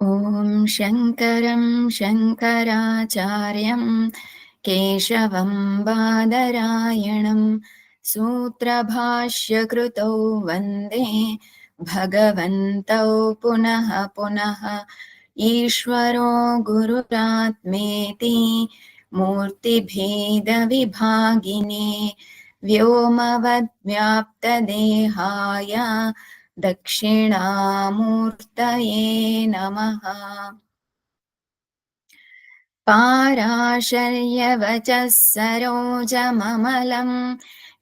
ॐ शङ्करं शङ्कराचार्यं केशवं बादरायणं सूत्रभाष्यकृतौ वन्दे भगवन्तौ पुनः पुनः। ईश्वरो गुरुरात्मेति मूर्तिभेदविभागिने व्योमवद्व्याप्तदेहाय दक्षिणामूर्तये नमः। पाराशर्यवचः सरोजममलं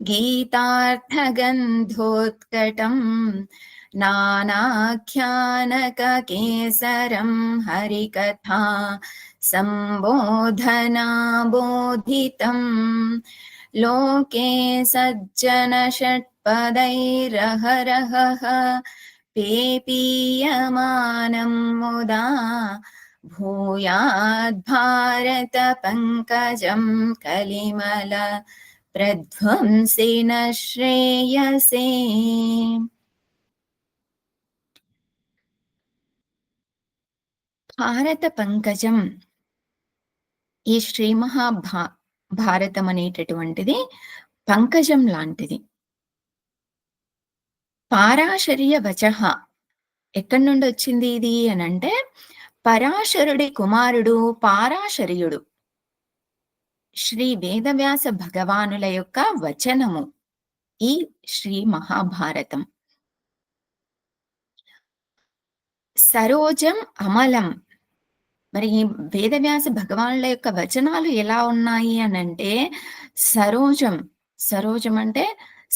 गीतार्थगन्धोत्कटं नानाख्यानककेसरं हरिकथा सम्बोधनाबोधितम् लोके सज्जनषट्पदैरहरहः पेपीयमानं मुदा भूयाद्भारतपङ्कजं कलिमल प्रध्वंसिन श्रेयसे। భారత పంకజం ఈ శ్రీ భారతం అనేటటువంటిది పంకజం లాంటిది. పారాశర్య వచః ఎక్కడి నుండి వచ్చింది ఇది అనంటే, పరాశరుడి కుమారుడు పారాశర్యుడు శ్రీ వేదవ్యాస భగవానుల యొక్క వచనము ఈ శ్రీ మహాభారతం. సరోజం అమలం. మరి ఈ వేదవ్యాస భగవానుల యొక్క వచనాలు ఎలా ఉన్నాయి అనంటే, సరోజం. సరోజం అంటే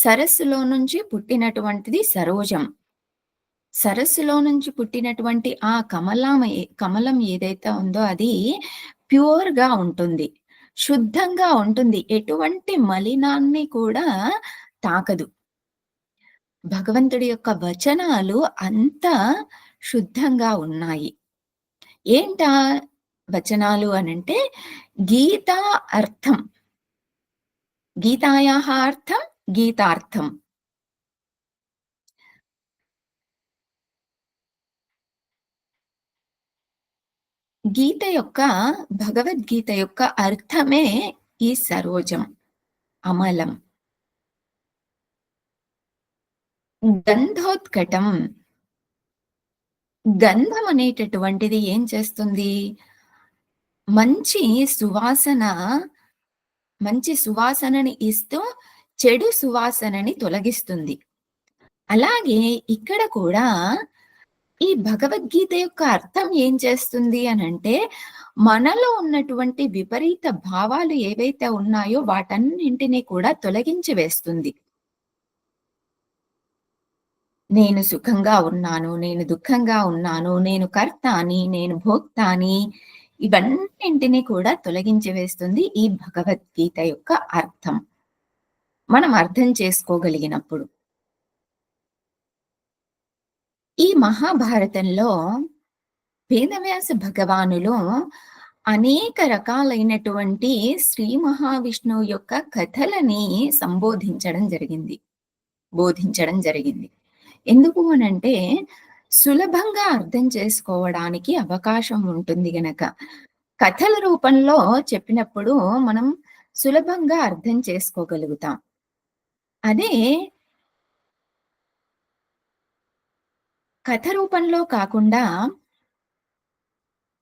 సరస్సులో నుంచి పుట్టినటువంటిది సరోజం. సరస్సులో నుంచి పుట్టినటువంటి ఆ కమలం ఏదైతే ఉందో అది ప్యూర్‌గా ఉంటుంది. శుద్ధంగా ఉంటుంది. ఎటువంటి మలినాన్ని కూడా తాకదు. భగవంతుడి యొక్క వచనాలు అంత శుద్ధంగా ఉన్నాయి. ఏంటా వచనాలు అనంటే, గీతా అర్థం. గీతాయాః అర్థం గీతార్థం. గీత యొక్క భగవద్గీత యొక్క అర్థమే ఈ సరోజం, అమలం. గంధోత్కటం. గంధం అనేటటువంటిది ఏం చేస్తుంది? మంచి సువాసనని ఇస్తూ చెడు సువాసనని తొలగిస్తుంది. అలాగే ఇక్కడ కూడా ఈ భగవద్గీత యొక్క అర్థం ఏం చేస్తుంది అనంటే, మనలో ఉన్నటువంటి విపరీత భావాలు ఏవైతే ఉన్నాయో వాటన్నింటినీ కూడా తొలగించి వేస్తుంది. నేను సుఖంగా ఉన్నాను, నేను దుఃఖంగా ఉన్నాను, నేను కర్త అని, నేను భోక్త అని, ఇవన్నింటినీ కూడా తొలగించి వేస్తుంది ఈ భగవద్గీత యొక్క అర్థం. మనం అర్థం చేసుకోగలిగినప్పుడు. ఈ మహాభారతంలో వేదవ్యాస భగవానులు అనేక రకాలైనటువంటి శ్రీ మహావిష్ణువు యొక్క కథలని బోధించడం జరిగింది. ఎందుకు అనంటే, సులభంగా అర్థం చేసుకోవడానికి అవకాశం ఉంటుంది గనక. కథల రూపంలో చెప్పినప్పుడు మనం సులభంగా అర్థం చేసుకోగలుగుతాం. అదే కథ రూపంలో కాకుండా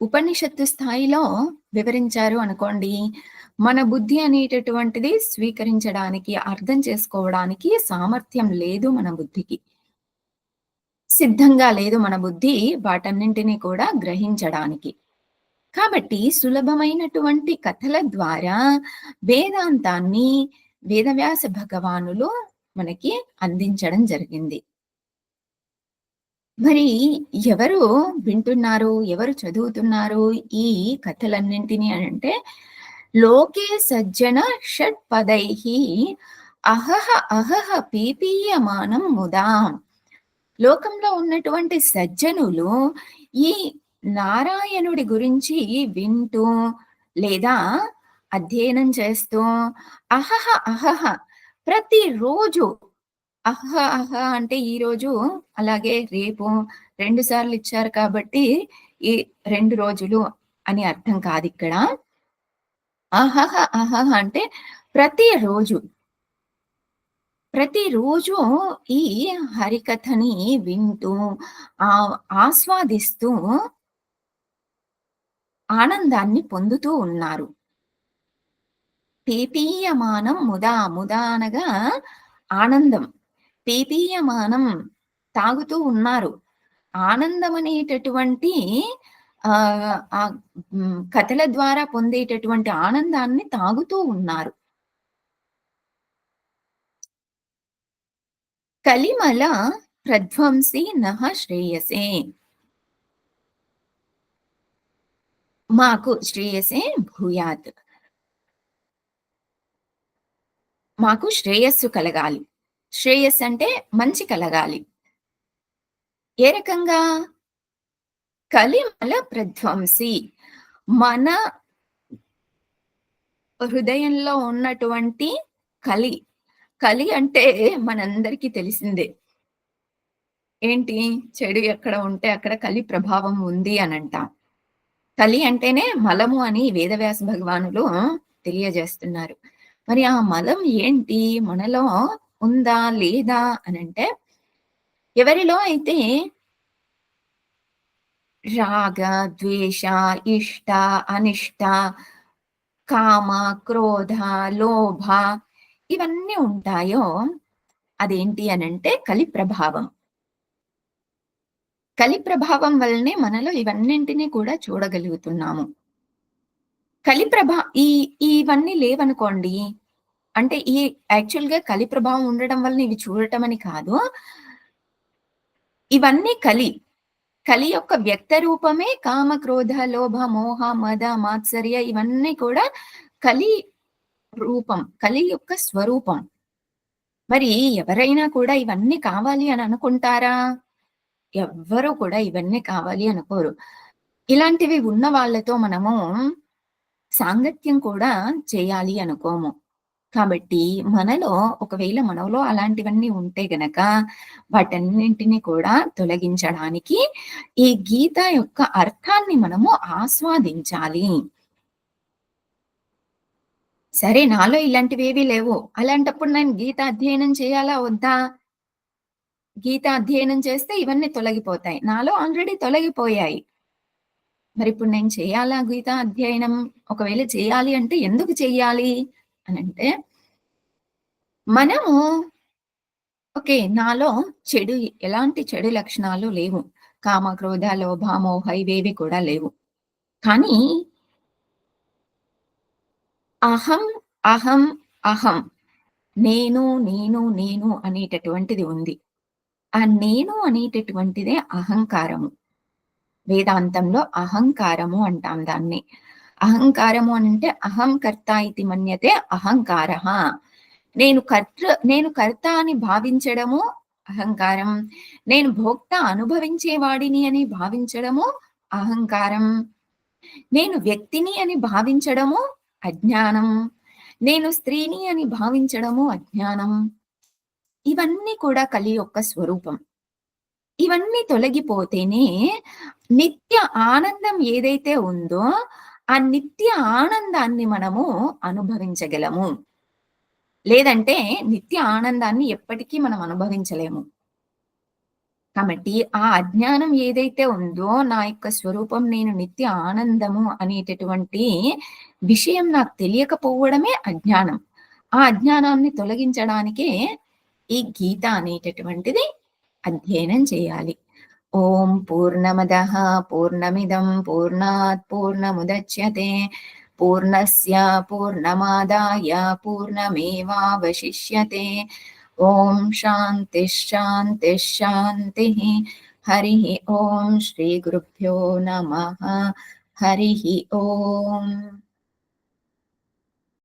ఉపనిషత్తు స్థాయిలో వివరించారు అనుకోండి, మన బుద్ధి అనేటటువంటిది స్వీకరించడానికి, అర్థం చేసుకోవడానికి సామర్థ్యం లేదు మన బుద్ధికి. సిద్ధంగా లేదు మన బుద్ధి వాటన్నింటినీ కూడా గ్రహించడానికి. కాబట్టి సులభమైనటువంటి కథల ద్వారా వేదాంతాన్ని వేదవ్యాస భగవానులు మనకి అందించడం జరిగింది. మరి ఎవరు వింటున్నారు? ఎవరు చదువుతున్నారు ఈ కథలన్నింటినీ అనంటే, లోకే సజ్జన షట్పదైః అహహ అహహ పీపీయమానం ముదా. లోకంలో ఉన్నటువంటి సజ్జనులు ఈ నారాయణుడి గురించి వింటూ లేదా అధ్యయనం చేస్తూ అహహ అహహ ప్రతిరోజు, అహ అహ అంటే ఈరోజు అలాగే రేపు 2 సార్లు ఇచ్చారు కాబట్టి ఈ 2 రోజులు అని అర్థం కాదిక్కడ. అహహ, అహహ అంటే ప్రతిరోజు, ప్రతిరోజు ఈ హరికథని వింటూ, ఆస్వాదిస్తూ ఆనందాన్ని పొందుతూ ఉన్నారు. పీపీయమానం ముదా, ముదా అనగా ఆనందం. పీపీయమానం తాగుతూ ఉన్నారు. ఆనందమనేటటువంటి కథల ద్వారా పొందేటటువంటి ఆనందాన్ని తాగుతూ ఉన్నారు. కలిమల ప్రధ్వంసి నః శ్రేయసే. మాకు శ్రేయసే భూయాత్. మాకు శ్రేయస్సు కలగాలి. శ్రేయస్సు అంటే మంచి కలగాలి. ఏ రకంగా? కలిమల ప్రధ్వంసి. మన హృదయంలో ఉన్నటువంటి కలి. కలి అంటే మనందరికీ తెలిసిందే. ఏంటి? చెడు ఎక్కడ ఉంటే అక్కడ కలి ప్రభావం ఉంది అనంటాం. కలి అంటేనే మలము అని వేదవ్యాస భగవానులు తెలియజేస్తున్నారు. మరి ఆ మలం ఏంటి? మనలో ఉందా? లేదా? అనంటే ఎవరిలో అయితే రాగ, ద్వేష, ఇష్ట, అనిష్ట, కామ, క్రోధ, లోభ ఇవన్నీ ఉంటాయో అదేంటి అనంటే కలి ప్రభావం. కలి ప్రభావం వల్లనే మనలో ఇవన్నింటిని కూడా చూడగలుగుతున్నాము. కలి ప్రభా ఈ ఇవన్నీ లేవనుకోండి. అంటే యాక్చువల్‌గా కలి ప్రభావం ఉండడం వలన ఇవి చూడటం అని కాదు. ఇవన్నీ కలి. కలి యొక్క వ్యక్త రూపమే కామ, క్రోధ, లోభ, మోహ, మద, మాత్సర్య ఇవన్నీ కూడా కలి రూపం. కలి యొక్క స్వరూపం. మరి ఎవరైనా కూడా ఇవన్నీ కావాలి అని అనుకుంటారా? ఎవ్వరు కూడా ఇవన్నీ కావాలి అనుకోరు. ఇలాంటివి ఉన్న వాళ్ళతో మనము సాంగత్యం కూడా చేయాలి అనుకోము. కాబట్టి మనలో అలాంటివన్నీ ఉంటే గనక వాటన్నింటిని కూడా తొలగించడానికి ఈ గీత యొక్క అర్థాన్ని మనము ఆస్వాదించాలి. సరే నాలో ఇలాంటివేవీ లేవు. అలాంటప్పుడు నేను గీత అధ్యయనం చేయాలా వద్దా? గీత అధ్యయనం చేస్తే ఇవన్నీ తొలగిపోతాయి. నాలో ఆల్రెడీ తొలగిపోయాయి. మరిప్పుడు నేను చేయాలా గీత అధ్యయనం? ఒకవేళ చేయాలి అంటే ఎందుకు చెయ్యాలి? అనంటే మనము ఓకే. నాలో ఎలాంటి చెడు లక్షణాలు లేవు. కామ, క్రోధ, లోభ, మోహ ఇవేవి కూడా లేవు. కానీ అహం, అహం, అహం నేను, నేను, నేను అనేటటువంటిది ఉంది. ఆ నేను అనేటటువంటిదే అహంకారము. వేదాంతంలో అహంకారము అంటాం దాన్ని. అహంకారము అనంటే అహం కర్త ఇతి మన్యతే అహంకారః. నేను కర్త అని భావించడము అహంకారం. నేను భోక్త అనుభవించేవాడిని అని భావించడము అహంకారం. నేను వ్యక్తిని అని భావించడము అజ్ఞానం. నేను స్త్రీని అని భావించడము అజ్ఞానం. ఇవన్నీ కూడా కలి యొక్క స్వరూపం. ఇవన్నీ తొలగిపోతేనే నిత్య ఆనందం ఏదైతే ఉందో, ఆ నిత్య ఆనందాన్ని మనము అనుభవించగలము. లేదంటే నిత్య ఆనందాన్ని ఎప్పటికీ మనం అనుభవించలేము. కాబట్టి ఆ అజ్ఞానం ఏదైతే ఉందో, నా యొక్క స్వరూపం నేను నిత్య ఆనందము అనేటటువంటి విషయం నాకు తెలియకపోవడమే అజ్ఞానం. ఆ అజ్ఞానాన్ని తొలగించడానికే ఈ గీత అనేటటువంటిది అధ్యయనం చేయాలి. ఓం పూర్ణమదః పూర్ణమిదం పూర్ణాత్ పూర్ణముదచ్యతే పూర్ణస్య పూర్ణమాదాయ పూర్ణమేవావశిష్యతే. ఓం శాంతిః శాంతిః శాంతిః. హరిః ఓం శ్రీ గురుభ్యో నమః. హరిః ఓం.